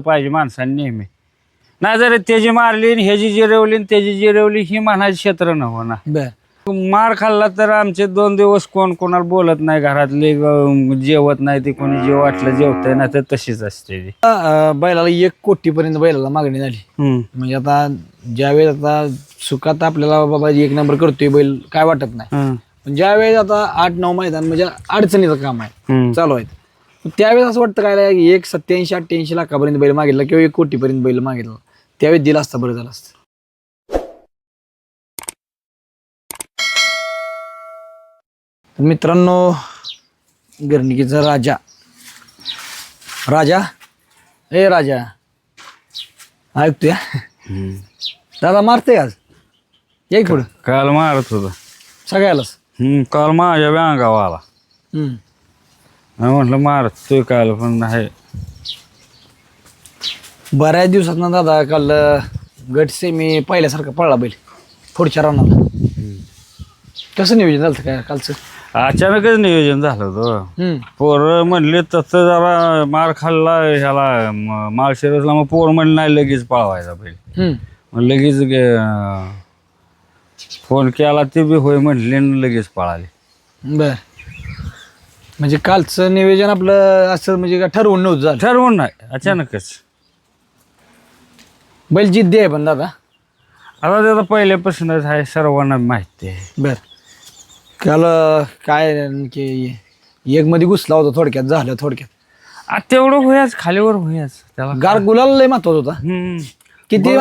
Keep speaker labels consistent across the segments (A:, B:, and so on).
A: पाहिजे माणसांनी नेहमी. नाही जर त्याची मारली आणि ह्याची जिरवली आणि त्याची जिरवली ही म्हणायची क्षेत्र नव्हतं ना.
B: बर
A: मार खाल्ला तर आमचे 2 दिवस कोण कोणाला बोलत नाही, घरातले जेवत नाही, ते कोणी जेव वाटलं जेवतंय ना, तर तशीच असते ती.
B: बैलाला 1 कोटीपर्यंत बैलाला मागणी झाली. म्हणजे आता ज्यावेळेस आता सुखात आपल्याला बाबा 1 नंबर करतोय बैल काय वाटत नाही, पण ज्यावेळेस आता 8-9 मैदान म्हणजे अडचणीचं काम आहे चालू आहे, त्यावेळेस असं वाटतं काय 1,87-88 लाखापर्यंत बैल मागितला किंवा 1 कोटीपर्यंत बैल मागितला, त्यावेळेस दिला असता बरं झालं असतं. तर मित्रांनो, गर्णिकीचा राजा ए राजा ऐकतोय दादा मारते आज एक पुढं
A: काल मारत होता
B: सगळ्यालाच.
A: काल माझ्या अंगावर आला. म्हटलं मारतोय काल, पण नाही.
B: बऱ्याच दिवसात ना दादा काल गट सेमी पहिल्यासारखा पळला बैल पुढच्या रानाला. कसं नियोजन झालं काय कालचं?
A: अचानकच नियोजन झालं होतं. पोरं म्हणले तसं जरा मार खाल्ला ह्याला माळशिरसला, मग पोर म्हणले नाही लगेच पळवायचा बैल. मग लगेच फोन केला, ते बी होय म्हणले, लगेच पळाले.
B: बर म्हणजे कालचं नियोजन आपलं असं म्हणजे का ठरवून नव्हतं झालं?
A: ठरवून नाही, अचानकच.
B: बैल जिद्दी आहे पण दादा.
A: आता त्याचा पहिल्यापासूनच आहे, सर्वांना माहिती आहे.
B: बर काल काय की 1 मध्ये घुसला होता, थोडक्यात झालं थोडक्यात.
A: तेवढं होयाच, खालीवर होयाच त्याला.
B: गार गुलाल लय महत्वाचा होता. किती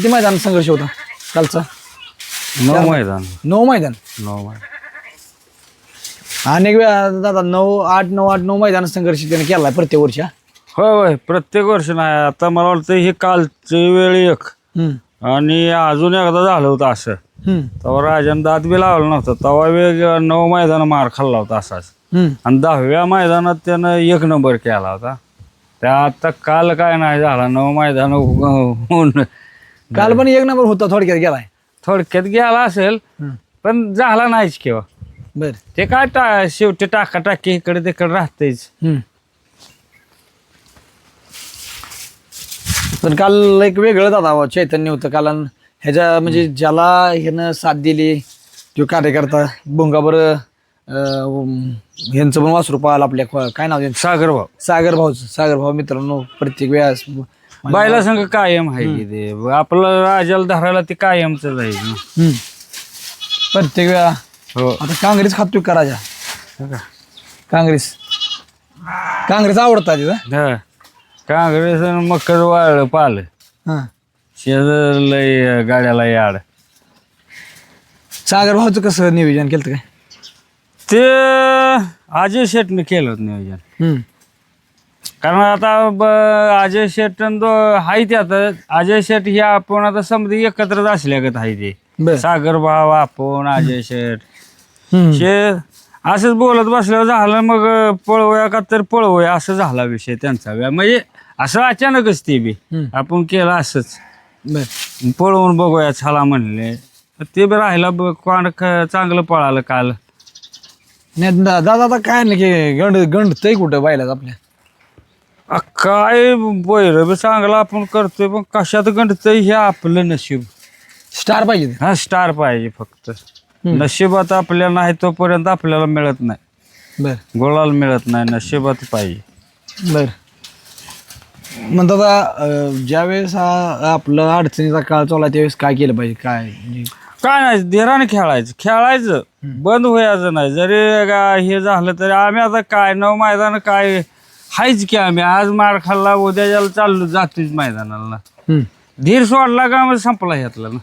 B: मैदान संघर्ष होता कालचा?
A: 9 मैदान.
B: 9 मैदान. अनेक वेळा दादा 9 मैदान संघर्ष त्याने केलाय प्रत्येक वर्षी.
A: होय होय, प्रत्येक वर्ष नाही. आता मला वाटतं हे कालची वेळ एक आणि अजून एकदा झालं होतं असं. तेव्हा राजाने दात बी लावला नव्हता, तेव्हा वेग 9 मैदान मार खाल्ला होता असाच. आणि 10व्या मैदानात त्यानं 1 नंबर केला होता. त्या आता काल काय नाही झाला, 9 मैदान होऊन
B: काल पण 1 नंबर होता, थोडक्यात गेलाय.
A: थोडक्यात गेला असेल, पण झाला नाहीच केव्हा.
B: बर
A: ते काय शेवटी टाकी इकडे तिकडे राहतेच.
B: पण काल एक वेगळं दादा चैतन्य होतं काल. ह्याच्या म्हणजे ज्याला ह्यानं साथ दिली तो कार्यकर्ता भोंगाबर, ह्यांचं पण वासरू पाहायला आपल्या काय नाव त्यांचं? सागर भाऊ. मित्रांनो प्रत्येक वेळेस
A: बायला संघ कायम आहे की ते आपलं राजाला धरायला ते कायमच आहे
B: प्रत्येक वेळा.
A: हो.
B: आता काँग्रेस खातोय का राजा? काँग्रेस आवडतात तिथं.
A: काँग्रेस मकर वाळ पाल शेजारला गाड्याला याड.
B: सागर भाऊचं कसं नियोजन केलं काय?
A: ते अजय शेटने केलं होतं नियोजन. कारण आता अजय शेट हाय ते, आता अजय शेट हे आपण आता समजा एकत्रच असल्यागत आहे ते. सागर भाव, आपण, अजय शेट असंच बोलत बसल्यावर झालं. मग पळवूया का तर पळवूया असं झाला विषय त्यांचा. म्हणजे असं अचानकच ते बी आपण केलं असंच, पळवून बघूया छाला म्हणले. ते बी राहिला कोण चांगलं पळालं काल.
B: नाही दादा आता काय नाही की गंडतय कुठं बायलाच आपल्या.
A: काय बैर बी चांगला आपण करतोय, पण कशात गंडतंय हे आपलं नशीब.
B: स्टार पाहिजे.
A: हा, स्टार पाहिजे फक्त. नशिबात आपल्याला नाही तोपर्यंत आपल्याला मिळत नाही.
B: बर
A: गुलाल मिळत नाही, नशिबात पाहिजे.
B: बर मग दादा ज्यावेळेस आपलं अडचणीचा काळ चालला त्यावेळेस काय केलं पाहिजे?
A: काय नाही, धीराने खेळायचं बंद व्हायचं नाही. जरी हे झालं तरी आम्ही आता काय 9 मैदान काय हायच की. आम्ही आज मार खाल्ला, उद्या ज्याला चाललो जातोच मैदानाला. धीर सोडला का मग संपला ह्यातला ना.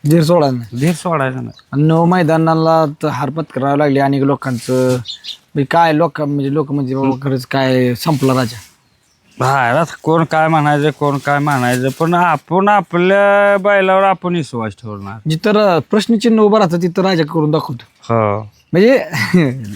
B: धीर सोडायला नाही,
A: धीर सोडायचा नाही.
B: 9 मैदानाला तर हारपत करावं लागली अनेक लोकांचं. काय लोक म्हणजे बाबा खरंच काय संपला राजा.
A: बाहेर कोण काय म्हणायचं, पण आपण आपल्या बैलावर आपण विश्वास ठेवणार.
B: जिथं प्रश्नचिन्ह उभं राहतं तिथं राजा करून दाखवतो.
A: हो,
B: म्हणजे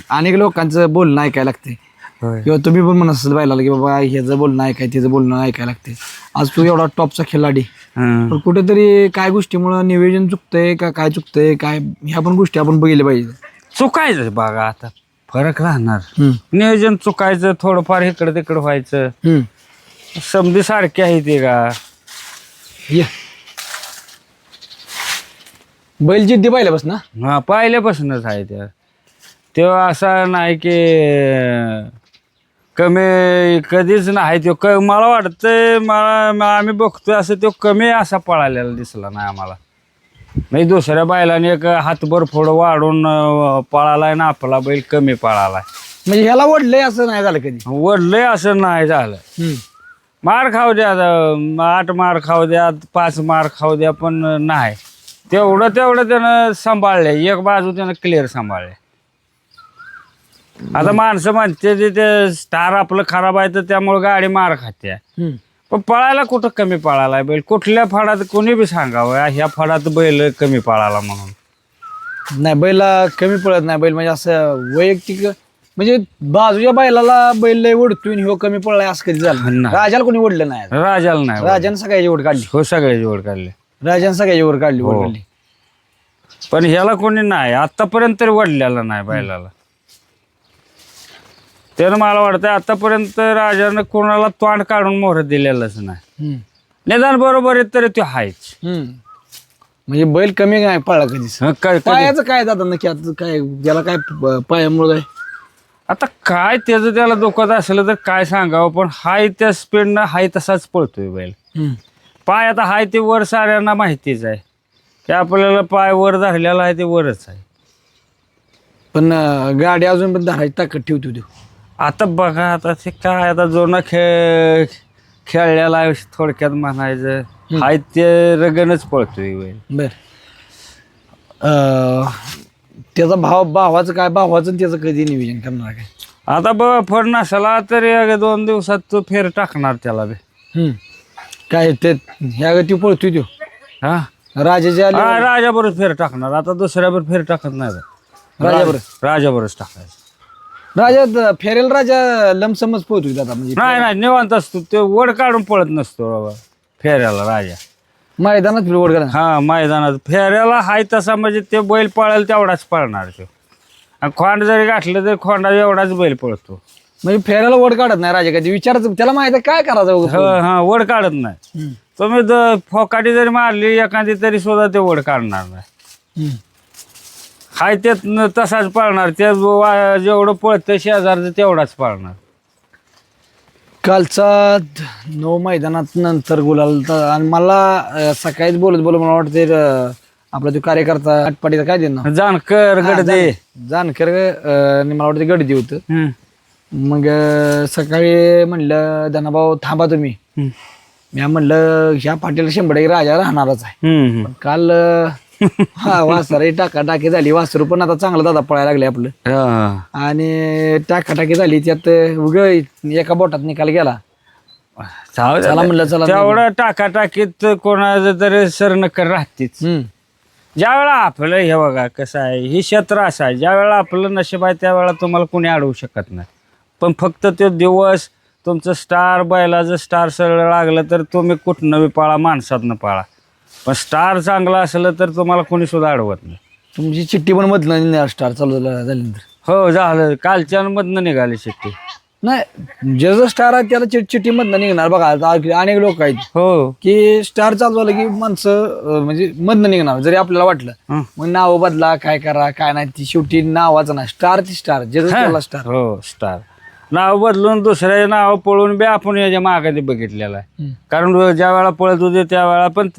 B: अनेक लोकांचं बोलणं ऐकायला लागते, किंवा तुम्ही पण म्हणत असाल बैलाला की बाबा ह्याचं बोलणं ऐकाय, त्याचं बोलणं ऐकायला लागते. आज तू एवढा टॉपचा खिलाडी, पण कुठेतरी काय गोष्टीमुळे नियोजन चुकतंय का काय चुकतंय काय, ह्या पण गोष्टी आपण बघितल्या पाहिजे.
A: चुकायचं बघा, आता फरक राहणार. नियोजन चुकायचं, थोडंफार इकडे तिकडे व्हायचं. समधी सारखी आहे ते का.
B: ये बैल जिद्दी पाहिल्यापासून ना.
A: हा पहिल्यापासूनच आहे त्या. तेव्हा असा नाही की कमी कधीच नाही तो मला वाटतंय आम्ही बघतोय असं तो कमी असा पळालेला दिसला नाही आम्हाला. नाही दुसऱ्या बैलाने एक हातभर फोड वाढून पळालाय ना आपला बैल कमी पळालाय.
B: म्हणजे ह्याला ओढलंय असं नाही झालं कधी.
A: वडलंय असं नाही झालं. मार खाऊ द्या 8 मार खाऊ द्या 5 मार खाऊ द्या पण नाही तेवढं त्यानं सांभाळले. एक बाजू त्यानं क्लिअर सांभाळले. आता माणसं म्हणते ते स्टार आपलं खराब आहे तर त्यामुळे गाडी मार खाते. पण पळायला कुठं कमी पळाला बैल. कुठल्या फळात कोणी बी सांगावं ह्या फळात बैल कमी पळाला म्हणून.
B: नाही बैला कमी पळत नाही बैल. म्हणजे असं वैयक्तिक म्हणजे बाजूच्या बैलाला बैल लय ओढतोय आणि ह्यो कमी पळलाय असं कधी झालं.
A: नाही.
B: राजाला कोणी ओढलं नाही.
A: राजाला नाही.
B: राजाने सगळ्याची ओढ काढली.
A: हो सगळ्याची ओढ काढली.
B: राजाने सगळ्याची ओढ काढली.
A: हो.
B: ओढ काढली.
A: पण ह्याला कोणी नाही आतापर्यंत तरी वडलेला नाही बैलाला. त्यानं मला वाटतं आतापर्यंत राजानं कोणाला तोंड काढून मोहर दिलेलंच नाही. निदान बरोबर आहे तरी तो हायच.
B: म्हणजे बैल कमी नाही पळला कधीच. पायाचं काय दादा नक्की आता काय ज्याला काय पायामुळे काय.
A: आता काय त्याचं त्याला दुखत असलं तर काय सांगावं पण हाय त्या स्पीडनं हाय तसाच पळतोय बैल. पाय आता हाय ते वर साऱ्यांना माहितीच आहे की आपल्याला पाय वर धरलेला आहे ते वरच आहे.
B: पण गाडी अजून पण धरायची ताकद ठेवतो तो.
A: आता बघा आता ते काय आता जुना खेळलेला आहे थोडक्यात म्हणायचं हाय ते रगनच पळतोय बैल.
B: बर त्याचा भावाचं काय भावाचं त्याचं कधी नियोजन करणार काय.
A: आता बघ फड नसला तरी 2 दिवसात तो फेर टाकणार त्याला बी.
B: काय ते ह्या गती पळतोय तो.
A: हा
B: राजाच्या
A: राजाबरोबर फेर टाकणार. आता दुसऱ्यावर फेर टाकत नाही. राजाबरोबरच टाकायचं.
B: राजा फेरेल राजा लमसमच पळतोय दादा. म्हणजे
A: नाही निवांत असतो ते वड काढून पळत नसतो बाबा फेऱ्याला राजा.
B: मैदानात फिरवड करा.
A: हा मैदानात फेऱ्याला हाय तसा म्हणजे ते बैल पळेल तेवढाच पळणार तो. आणि खोंड जरी गाठलं तरी खोंडा एवढाच बैल पळतो.
B: म्हणजे फेऱ्याला वड काढत नाही राजा कधी. विचारायचं त्याला माहिती आहे काय करायचं.
A: हा वड काढत नाही. तुम्ही फोकाटी जरी मारली एखादी तरी सुद्धा ते वड काढणार नाही. हाय ते तसाच पळणार. ते जेवढं पळतं शेजारचं तेवढाच पळणार.
B: कालचा 9 मैदानात नंतर गुलाल आणि मला सकाळीच बोलत मला वाटते आपला तो कार्यकर्ता आटपाडीचा काय देणार
A: जानकर गडदे
B: जानकर मला वाटतं गडदे होतं. मग सकाळी म्हणलं धनाभाऊ थांबा तुम्ही. मी म्हणलं ह्या पाटील 100% राजा राहणारच आहे. पण काल वासराची टाकाटाकी झाली. वासरू पण आता चांगलं दादा पळायला लागले आपलं. आणि टाकाटाकी झाली त्यात उग एका बोटात निकाल गेला. चला म्हणलं चला
A: तेवढं टाकाटाकीत कोणाचं तरी सरनकर राहतेच. ज्या वेळा आपलं हे बघा कसं आहे ही क्षेत्र असं आहे ज्या वेळा आपलं नशीब आहे त्यावेळेला तुम्हाला कोणी अडवू शकत नाही. पण फक्त तो दिवस तुमचं स्टार बैलाचं स्टार सरळ लागलं तर तुम्ही कुठनं बी पाळा माणसातनं पाळा. पण स्टार चांगला असलं तर तुम्हाला कोणी सुद्धा अडवत नाही.
B: तुमची चिठ्ठी पण मधनं स्टार चालू झाल्यानंतर.
A: हो झालं कालच्या मधनं निघाली चिठ्ठी.
B: नाही ज्याचं स्टार आहे त्याला चिठ्ठी मधनं निघणार. बघा अनेक लोक आहेत
A: हो
B: की स्टार चालू झालं की माणसं म्हणजे मधनं निघणार. जरी आपल्याला वाटलं मग नाव बदला काय करा काय नाही ती शेवटी नावाचं नाही. स्टार ती स्टार ज्याचं स्टार.
A: हो स्टार नाव बदलून दुसऱ्या नाव पळून बी आपण याच्या मागे बघितलेलं आहे. कारण ज्या वेळा पळत होते त्यावेळा पण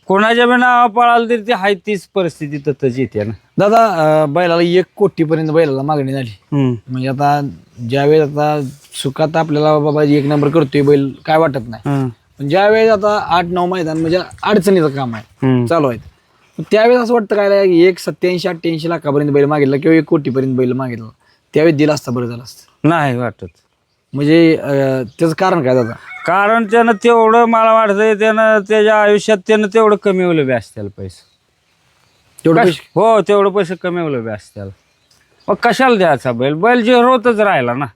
A: कोणाच्या बी नाव पळाल तरी ती हाय तीच परिस्थिती तसंच येते ना
B: दादा. बैलाला 1 कोटीपर्यंत बैलाला मागणी झाली. म्हणजे आता ज्यावेळेस आता सुखात आपल्याला बाबा 1 नंबर करतोय बैल काय वाटत नाही. पण ज्यावेळेस आता 8-9 मैदान म्हणजे अडचणीचं काम आहे चालू आहे त्यावेळेस असं वाटतं काय 1,87-88 लाखापर्यंत बैल मागितला किंवा 1 कोटीपर्यंत बैल मागितला त्यावेळेस दिला असता बरं झालं असतं.
A: नाही वाटत.
B: म्हणजे त्याचं कारण काय दादा.
A: कारण त्यानं तेवढं मला वाटतंय त्यानं त्याच्या आयुष्यात त्यानं तेवढं कमीवलं बी असत्याला पैसे.
B: तेवढं पैसे
A: हो तेवढं पैसे कमीवलं बी असत्याला. मग कशाला द्यायचा बैल जे होतच राहिला ना.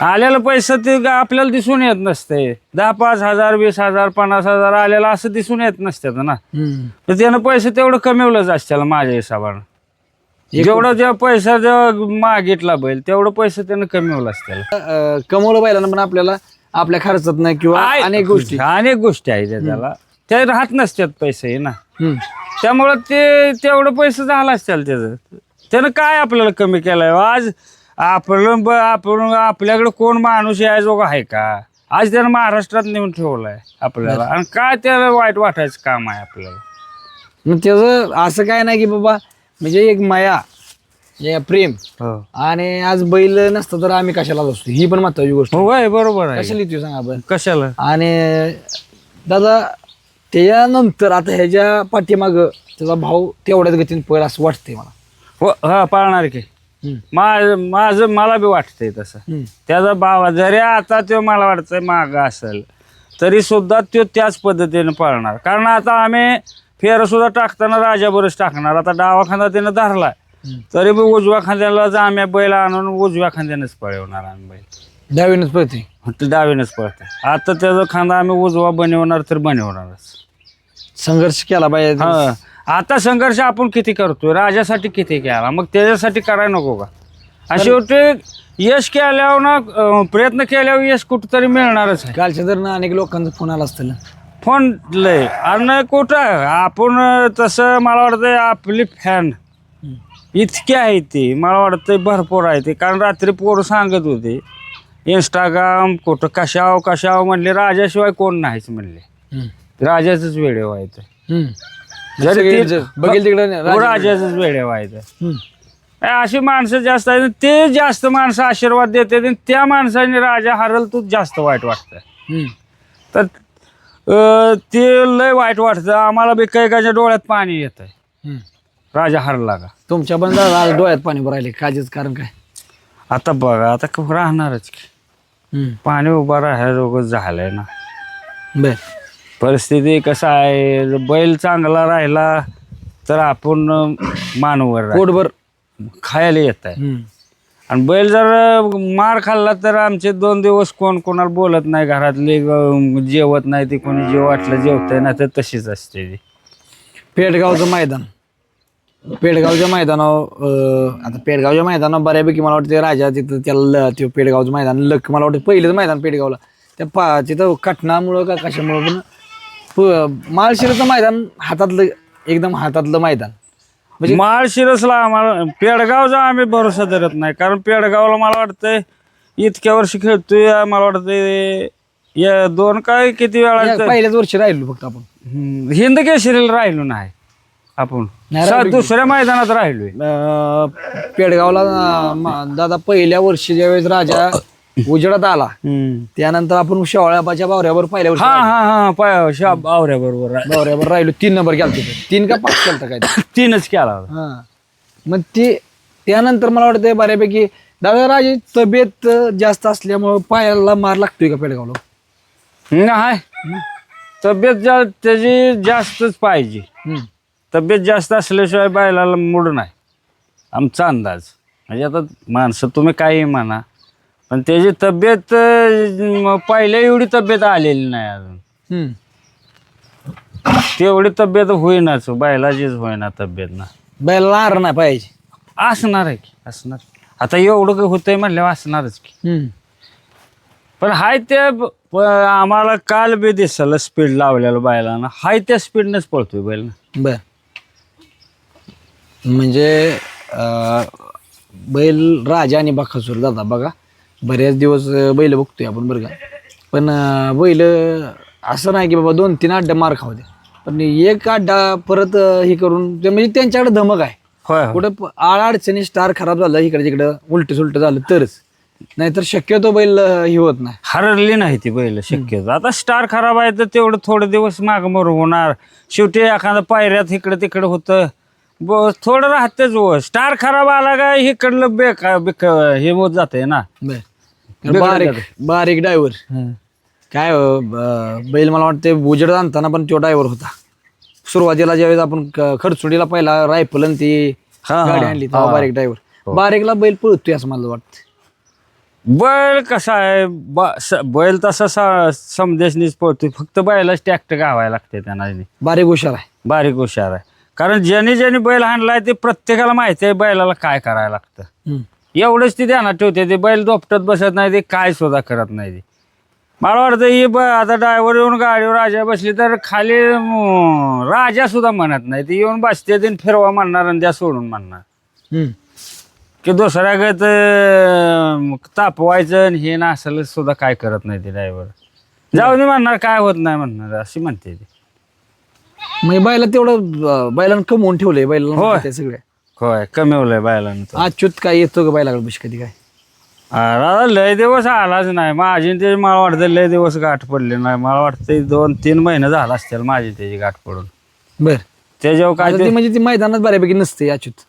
A: आलेलं पैसे ते आपल्याला दिसून येत नसते. 10-5 हजार 20,000 50,000 आलेला असं दिसून येत नसतात ना. तर त्यानं पैसे तेवढं कमीवलंच असत्याला माझ्या हिशोबानं. जेवढं जेव्हा पैसा जेव्हा मागितला बैल तेवढं पैसे त्यानं कमीवलं असत्याला.
B: कमवलं बैलानं पण आपल्याला आपल्या खर्चात नाही किंवा अनेक गोष्टी
A: आहेत त्याला ते राहत नसतात पैसे ना,
B: हम्म.
A: त्यामुळं ते तेवढं पैसे झाला असतील त्यानं काय आपल्याला कमी केलंय आज. आपण आपल्याकडे कोण माणूस यायजोगा आहे का? आज त्यानं महाराष्ट्रात नेऊन ठेवलाय आपल्याला, आणि काय त्याला वाईट वाटायचं काम आहे आपल्याला.
B: मग त्याचं असं काय नाही की बाबा म्हणजे एक माया प्रेम आणि आज बैल नसतं तर आम्ही कशाला बसतो, ही पण महत्वाची गोष्ट
A: होय. बरोबर आहे.
B: कशाला येतो सांगा आपण
A: कशाला.
B: आणि दादा त्याच्यानंतर आता ह्याच्या पाठीमाग त्याचा भाऊ तेवढ्याच गतीने पळेल असं वाटतंय मला.
A: हो हा पाळणार की. माझं मला बी वाटतंय तसं. त्याचा भाव जरी आता तो मला वाटतंय माग असेल तरी सुद्धा तो त्याच पद्धतीने पाळणार. कारण आता आम्ही फेर सुद्धा टाकताना राजाबरोबर टाकणार. आता डावा खांदा त्यानं धरलाय तरी बी उजव्या खांद्याला आम्ही बैल आणून उजव्या खांद्यानेच पळवणार. आम्ही बैल
B: डावीनच पळते,
A: डावीनच पळते. आता त्याचा खांदा आम्ही उजवा बनवणार तर बनवणारच.
B: संघर्ष केला पाहिजे.
A: हा आता संघर्ष आपण किती करतोय, राजासाठी किती केला, मग त्याच्यासाठी करायला नको का? आणि शेवटी यश केल्यावर ना प्रयत्न केल्यावर यश कुठंतरी मिळणारच आहे.
B: कालच्या तर ना अनेक लोकांचा फोन आला असतील.
A: फोन लय आणि कुठं आपण तसं मला वाटतंय आपली फॅन इतकी आहे ती, मला वाटतंय भरपूर आहे ती. कारण रात्री पोरं सांगत होते इंस्टाग्राम कुठं कशाव म्हणले, राजाशिवाय कोण नाहीच म्हणले. राजाचंच वेळ व्हायचं, जरी
B: बघेल तिकडे
A: राजाचंच वेळ व्हायचं. अशी माणसं जास्त आहेत, ते जास्त माणसं आशीर्वाद देते, त्या माणसाने राजा हरल तू जास्त वाईट वाटतं. तर ते लय वाईट वाटतं आम्हाला बी. काही डोळ्यात पाणी येत आहे राजा हरला का.
B: तुमच्या पण डोळ्यात पाणी भरायले काजेच कारण काय?
A: आता बघा आता राहणारच की, पाणी उभा राहायला झालंय ना.
B: बर
A: परिस्थिती कसं आहे, बैल चांगला राहिला तर आपण मानवर
B: पोटभर
A: खायला येत आहे. आणि बैल जर मार खाल्ला तर आमचे 2 दिवस कोण कोणाला बोलत नाही, घरातले जेवत नाही, ते कोणी जेव वाटलं जेवतंय ना, तर तशीच असते ती.
B: पेडगावचं मैदान, पेडगावच्या मैदानावर आता पेडगावच्या मैदानावर बऱ्यापैकी मला वाटतं राजा तिथं त्याला ते पेडगावचं मैदान लक मला वाटतं पहिलेच मैदान पेडगावला त्या तिथं कटणामुळं का कशामुळं पण माळशिरचं मैदान एकदम हातातलं मैदान.
A: म्हणजे माळशिरसला आम्हाला पेडगावचा आम्ही भरोसा धरत नाही. कारण पेडगावला मला वाटतंय इतक्या वर्षी खेळतोय, मला वाटतंय या 2 काय किती वेळा
B: पहिल्याच वर्षी राहिलो फक्त आपण.
A: हिंद केसरीला राहिलो नाही आपण, दुसऱ्या मैदानात राहिलोय.
B: पेडगावला दादा पहिल्या वर्षी ज्यावेळेस राजा उजेडात आला त्यानंतर आपण शेवाळ्याच्या बावऱ्यावर पहिल्या वर्षी बावऱ्यावर राहिलो. 3 नंबर केला तिथे, 3 का 5 केलता काय
A: 3च केला.
B: मग ते त्यानंतर मला वाटतं बऱ्यापैकी दादा राजे तब्येत जास्त असल्यामुळं पायाला मार लागतोय का पेडगावला?
A: नाही, तब्येत त्याची जास्तच पाहिजे. तब्येत जास्त असल्याशिवाय बैलाला मूड नाही आमचा अंदाज. म्हणजे आता माणसं तुम्ही काही म्हणा पण त्याची तब्येत पहिल्या एवढी तब्येत आलेली नाही अजून. तेवढी तब्येत होईनाच बैलाचीच होईना तब्येत ना.
B: बैलाला आर नाही पाहिजे
A: असणार आहे की, असणार. आता एवढं होतंय म्हणल्यावर असणारच की. पण हाय ते आम्हाला काल बी दिसलं स्पीड लावलेलं बैलानं, हाय त्या स्पीडनेच पळतोय बैल ना.
B: बर म्हणजे बैल राजा आणि बकासूर दादा बघा बऱ्याच दिवस बैल बघतोय आपण बरं का. पण बैल असं नाही की बाबा 2-3 अड्डा मार खाऊ दे, पण एक अड्डा परत हे करून म्हणजे त्यांच्याकडे धमक आहे. कुठं अडचणी स्टार खराब झालं इकडे तिकडं उलट सुलट झालं तरच, नाहीतर शक्यतो बैल ही होत नाही.
A: हरली नाही ती बैल शक्यतो. आता स्टार खराब आहे तर तेवढं थोडे दिवस मागमोर होणार. शेवटी एखादा पायऱ्यात इकडे तिकडे होतं थोडं राहतेच. स्टार खराब आला का इकडलं हे होत जाते ना.
B: बारीक ड्रायव्हर काय बैल मला वाटते उजेड आणताना पण तो ड्रायव्हर होता. सुरुवातीला ज्यावेळेस आपण खडचुडीला पहिला रायफल आणि ती गाडी आणली तेव्हा बारीक ड्रायव्हर. बारीकला बैल पळतोय असं मला वाटतं.
A: बैल कसा आहे बैल तसा समदेशनीच पळतोय, फक्त बैलाच टॅक्ट गावायला लागते त्यांना.
B: बारीक हुशार आहे,
A: बारीक हुशार आहे. कारण ज्यांनी बैल हाणलाय ते प्रत्येकाला माहिती आहे बैलाला काय करायला लागतं. एवढंच ती ध्यानात ठेवते. ते बैल दोपटत बसत नाही, ते काय सुद्धा करत नाही. मला वाटतं ही आता ड्रायव्हर येऊन गाडीवर राजा बसली तर खाली राजा सुद्धा म्हणत नाही ती येऊन बसते तीन फिरवा म्हणणार आणि त्या सोडून म्हणणार की दुसऱ्यागत तापवायचं आणि हे ना असलं सुद्धा काय करत नाही ते ड्रायव्हर. जाऊ दे म्हणणार, काय होत नाही म्हणणार, अशी म्हणते ती.
B: म्हणजे बैला तेवढं बैलानं कमवून ठेवलंय बैलांना सगळ्या.
A: होय कमीवलंय बायलांना तर.
B: अच्युत काय येतो का बैलाकडे बस कधी काय?
A: अरे लय दिवस आलाच नाही माझी ते. मला वाटतं लय दिवस गाठ पडले नाही. मला वाटतं 2-3 महिने झाला असतील माझी त्याची गाठ पडून.
B: बर
A: त्याच्यावर काय
B: आता ती म्हणजे ती मैदानात बऱ्यापैकी नसते अच्युत.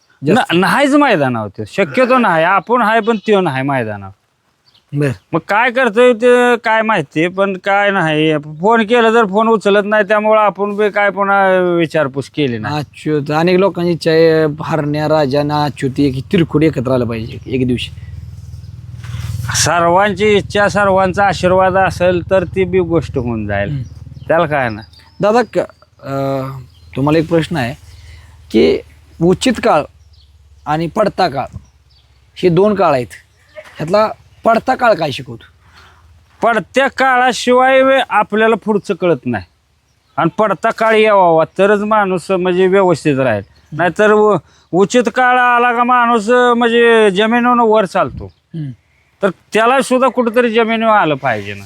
A: नाहीच मैदानावर ते शक्यतो नाही. आपण आहे पण त्यो नाही मैदानावर.
B: बर
A: मग काय करतोय ते काय माहिती, पण काय नाही. फोन केला तर फोन उचलत नाही, त्यामुळे आपण बी काय पुन्हा विचारपूस केली नाही.
B: अच्युत अनेक लोकांची इच्छा आहे हरण्या राजा ना अच्युत एक तिरकुडी एकत्र आलं पाहिजे एक दिवशी.
A: सर्वांची इच्छा सर्वांचा आशीर्वाद असेल तर ती बी गोष्ट होऊन जाईल. त्याला काय ना
B: दादा तुम्हाला एक प्रश्न आहे की उचित काळ आणि पडता काळ हे 2 काळ आहेत. ह्यातला पडता काळ काय शिकवतो?
A: पडत्या काळाशिवाय आपल्याला पुढचं कळत नाही आणि पडता काळ यावा तरच माणूस म्हणजे व्यवस्थित राहील. नाहीतर उचित काळ आला का माणूस म्हणजे जमिनीवर वर चालतो, तर त्याला सुद्धा कुठंतरी जमिनीवर आलं पाहिजे ना.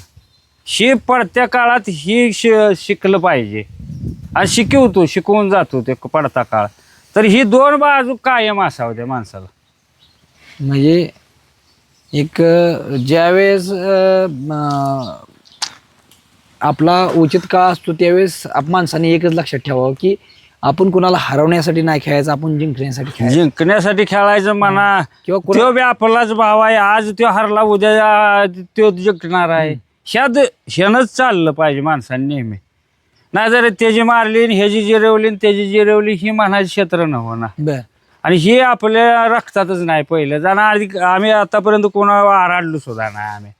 A: ही पडत्या काळात ही शिकलं पाहिजे आणि शिकवून जातो ते पडता काळ. तर ही 2 बाजू कायम असावं त्या माणसाला.
B: म्हणजे एक ज्यावेळेस आपला उचित काळ असतो त्यावेळेस माणसाने एकच लक्षात ठेवावं की आपण कुणाला हरवण्यासाठी नाही खेळायचं, आपण जिंकण्यासाठी खेळायचं.
A: जिंकण्यासाठी खेळायचं म्हणा
B: किंवा
A: तो बी आपलाच भाव आहे. आज तो हरला उद्या तो जिंकणार आहे. ह्यानंच चाललं पाहिजे माणसाने नेहमी. नाही जर त्याची मारली ह्याची जिरवली त्याची जिरवली ही म्हणायची क्षेत्र नव्हतं ना.
B: बर
A: आणि हे आपल्या रक्तातच नाही. पहिलं जाणार आम्ही आतापर्यंत कोणाला आराडलो सुद्धा नाही आम्ही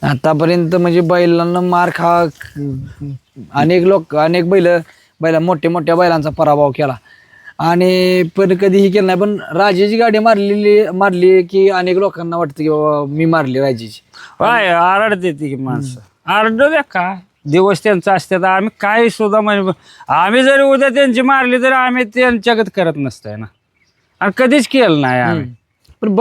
B: आतापर्यंत. म्हणजे बैलांना मार खा अनेक बैला मोठ्या बैलांचा पराभव केला आणि पण कधीही केलं नाही. पण राजाची गाडी मारली की अनेक लोकांना वाटतं की बाबा मी मारली राजाची.
A: काय आरडते ती माणसं. आरडू द्या का दिवस त्यांचा असतात. आम्ही काय सुद्धा म्हणजे आम्ही जरी उद्या त्यांची मारली तरी आम्ही त्यांच्यागत करत नसतंय ना आणि कधीच केलं नाही आम्ही.
B: पण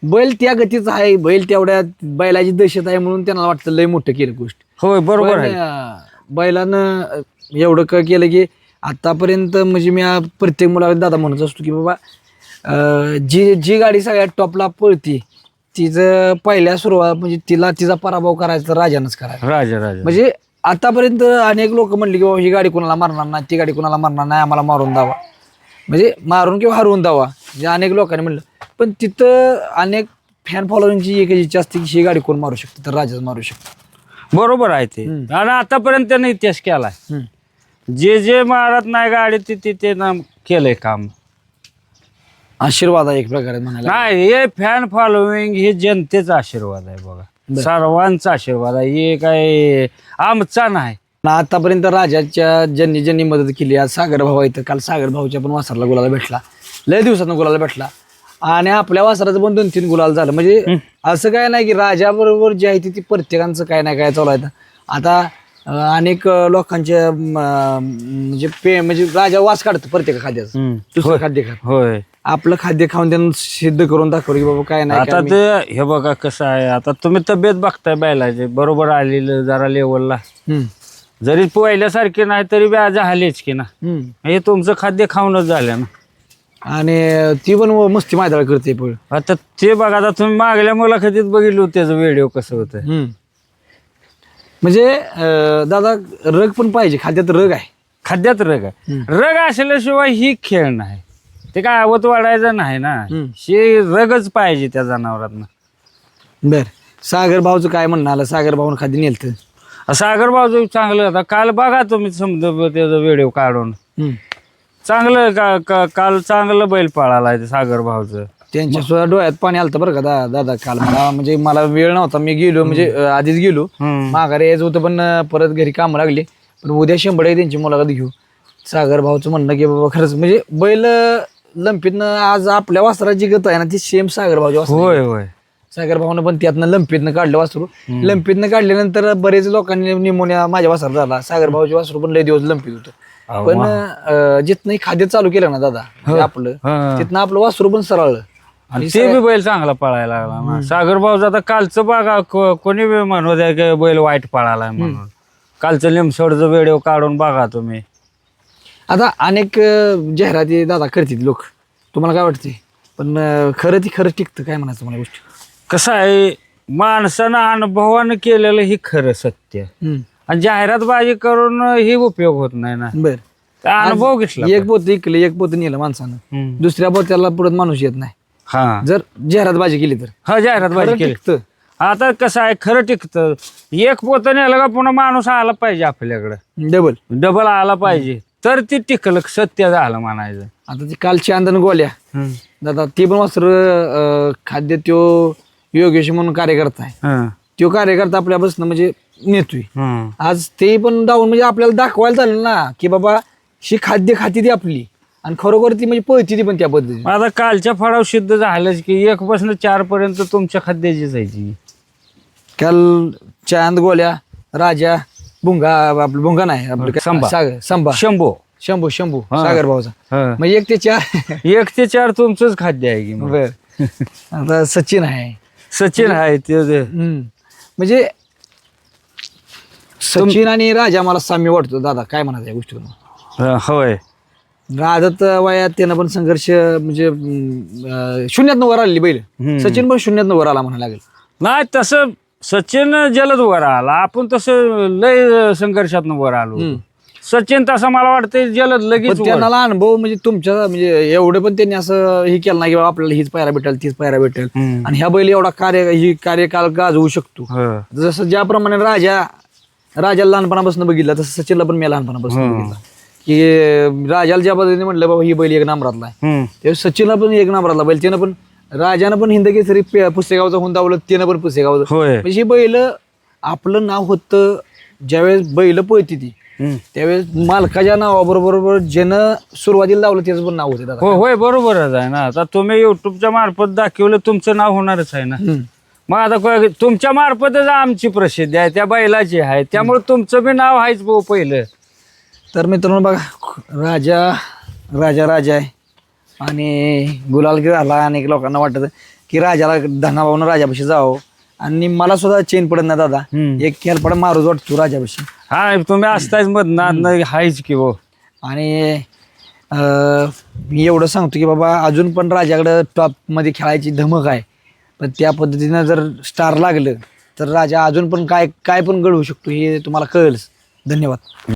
B: बैल त्या गतीचा आहे. बैल तेवढ्या बैलाची दहशत आहे म्हणून त्यांना वाटतं लय मोठं केलं गोष्ट.
A: होय बरोबर आहे.
B: बैलानं एवढं केलं की आतापर्यंत म्हणजे मी प्रत्येक मुलाला दादा म्हणत असतो की बाबा जी गाडी सगळ्यात टॉपला पळती तिचं पहिल्या सुरुवात म्हणजे तिचा पराभव करायचा तर राजानंच करायचा.
A: राजा
B: म्हणजे आतापर्यंत अनेक लोक म्हणले की बाबा ही गाडी कोणाला मारणार नाही, ती गाडी कोणाला मारणार नाही, आम्हाला मारून द्यावा. म्हणजे मारून किंवा हरवून द्यावा म्हणजे अनेक लोकांनी म्हणलं. पण तिथं अनेक फॅन फॉलोअरची एक इच्छा असते की ही गाडी कोण मारू शकते तर राजाच मारू शकतो.
A: बरोबर आहे ते. आणि आतापर्यंत त्यानं इतिहास केलाय. जे मारत नाही गाडी ते केलंय काम.
B: आशीर्वाद आहे एक प्रकारे म्हणायला.
A: नाही हे फॅन फॉलोविंग हे जनतेचा आशीर्वाद आहे बघा. सर्वांचा आशीर्वाद आहे. हे काय आमचा नाही.
B: आतापर्यंत राजाच्या ज्यांनी मदत केली. आज सागर भाऊ इथं. काल सागर भाऊच्या पण वासराला गुलाला भेटला. लय दिवसातून गुलाला भेटला आणि आपल्या वासराचं पण 2-3 गुलाल झालं. म्हणजे असं काय नाही की राजाबरोबर जे आहे ती प्रत्येकांचं काय नाही काय चालू आहे. आता अनेक लोकांच्या म्हणजे राजा वास काढतो प्रत्येक खाद्याचं. दुसरं खाद्य खात.
A: होय
B: आपलं खाद्य खाऊन त्यांना सिद्ध करून दाखवलं की बाबा काय नाही.
A: आता ते हे बघा कसं आहे. आता तुम्ही तब्येत बघताय बैलाचे बरोबर आलेलं जरा लेवलला. जरी पहिल्यासारखे नाही तरी बी आज झालेच की ना. हे तुमचं खाद्य खाऊनच झालं ना.
B: आणि ती पण मस्ती मैदाळ करते. पण
A: आता ते बघा आता तुम्ही मागल्या मुलाखतीत बघितलं त्याचं व्हिडिओ कसं होतं.
B: म्हणजे दादा रग पण पाहिजे. खाद्यात रग आहे.
A: खाद्यात रग आहे. रग असल्याशिवाय ही खेळ नाही. ते काय आवत वाढायचं नाही ना. हे रगच पाहिजे त्या जनावरांना.
B: बर सागर भाऊचं काय म्हणणं आलं? सागर भाऊन खाद्य नेलतं.
A: सागर भाऊचं चांगलं. आता काल बघा तुम्ही समजा त्याचा व्हिडिओ काढून चांगलं काल चांगलं बैल पळाला ते सागर भाऊचं.
B: त्यांच्या सुद्धा डोळ्यात पाणी आलतं बरं का दादा काल. मला वेळ नव्हता. मी गेलो म्हणजे आधीच गेलो. माघारी यायचं होतं पण परत घरी कामं लागली. पण उद्या 100 त्यांची मुलाखत घेऊ. सागर भाऊचं म्हणणं की बाबा खरंच म्हणजे बैल लंपीतनं आज आपल्या वासराची गत आहे ना ती सेम सागर भाऊची.
A: होय होय
B: सागर भाऊनं पण त्यातनं लंपीतनं काढलं वासरू. लंपीतनं काढल्यानंतर बरेच लोकांनी निमोनिया माझ्या वासरात झाला. सागर भाऊचे वासरू पण लय दिवस लंपीत होतं. पण जिथनं खाद्य चालू केलं ना दादा म्हणजे आपलं, तिथनं आपलं वासरू पण सरळलं.
A: आणि ते बी बैल चांगला पळायला लागला ना. सागर भाऊ आता कालचं बघा कोणी बी म्हणू द्या की बैल वाईट पळालाय म्हणून. कालचं लिमसोडचं व्हिडिओ काढून बघा तुम्ही.
B: आता अनेक जाहिराती दादा करतात लोक, तुम्हाला काय वाटते? पण खरं टिकतं काय म्हणायचं मला गोष्टी?
A: कसं आहे, माणसानं अनुभवानं केलेलं ही खरं सत्य, आणि जाहिरातबाजी करून ही उपयोग होत नाही ना.
B: बर,
A: त्या अनुभव घेतला.
B: एक पोत इकलं, एक पोत नेलं माणसानं, दुसऱ्या पोत्याला पुढे माणूस येत नाही
A: हा,
B: जर जाहिरातबाजी केली तर.
A: हा, जाहिरातबाजी केली.
B: टिकतं.
A: आता कसं आहे, खरं टिकतं. एक पोत नेलं का पुन्हा माणूस आला पाहिजे आपल्याकडे, डबल आला पाहिजे, तर ती टिकलं, सत्य झालं म्हणायचं.
B: आता ती कालची अंदन गोल्या दादा, ते पण वासर खाद्य त्यो योगेश म्हणून कार्यकर्ता आहे, तो कार्यकर्ता आपल्यापासून म्हणजे नेतोय. आज ते पण जाऊन म्हणजे आपल्याला दाखवायला चालेल ना की बाबा ही खाद्य खाती ती आपली, आणि खरोखर ती म्हणजे पळती ती पण त्या पद्धतीने.
A: आता कालच्या फळाव सिद्ध झालंच की 1 पासून 4 पर्यंत तुमच्या खाद्याची जायची.
B: काल चांद गोल्या राजा भुंगा, आपलं भुंगा नाही आपलं
A: संभा.
B: संभा
A: शंभो
B: शंभू सागर भाऊचा, म्हणजे 1 ते 4
A: 1 ते 4 तुमचंच खाद्य आहे की मग.
B: बर, आता सचिन आहे,
A: सचिन आहे ते.
B: म्हणजे सचिन आणि राजा मला साम्य वाटतो दादा, काय म्हणायचं या गोष्टी तुम्हाला?
A: होय,
B: राजत वयात त्यानं पण संघर्ष म्हणजे शून्यातनं वर आलेली बैल. सचिन पण शून्यातनं वर आला म्हणायला लागेल.
A: नाही तसं सचिन जलद वर आला, आपण तसं लय संघर्षातनं वर आलो. सचिन तसं मला वाटतं जलद लगेच वर.
B: त्यांना अनुभव म्हणजे तुमच्या म्हणजे एवढं पण त्यांनी असं हे केलं नाही की बाबा आपल्याला हीच पायरा भेटेल तीच पायरा भेटेल, आणि ह्या बैल एवढा कार्यकाल गाजवू शकतो. जसं ज्याप्रमाणे राजाला लहानपणापासून बघितलं, तसं सचिनला पण मी लहानपणापासून बघितलं की राजाला ज्या पद्धतीने म्हटलं बाबा ही बैल 1 नंबरातला आहे, ते सचिनला पण 1 नंबरातला बैल. त्यानं पण राजानं पण हिंद केसरी पुसेगावचं हुंदावलं, त्यानं पण पुसेगावचं. म्हणजे ही बैल आपलं नाव होतं ज्यावेळेस बैल पळती ती, त्यावेळेस मालकाच्या नावाबरोबर ज्यानं सुरुवातीला लावलं त्याचं पण नाव होतं.
A: होय, बरोबरच आहे ना. आता तुम्ही युट्यूबच्या मार्फत दाखवलं, तुमचं नाव होणारच आहे ना. मग आता तुमच्या मार्फतच आमची प्रसिद्धी आहे, त्या बैलाची आहे, त्यामुळे तुमचं बी नाव आहेच भाऊ पहिलं.
B: तर मित्रांनो बघा, राजा आहे, आणि गुलाल झाला. अनेक लोकांना वाटत की राजाला धनाभाऊन राजापाशी जावं, आणि मला सुद्धा चेन पडत नाही दादा. एक खेळपड मारूच वाटतो राजापाशी.
A: हा, तुम्ही असताच मधनं हायच की भाऊ.
B: आणि मी एवढं सांगतो की बाबा अजून पण राजाकडे टॉप मध्ये खेळायची धमक आहे, पण त्या पद्धतीनं जर स्टार लागलं तर राजा अजून पण काय पण घडवू शकतो हे तुम्हाला कळेलच. धन्यवाद.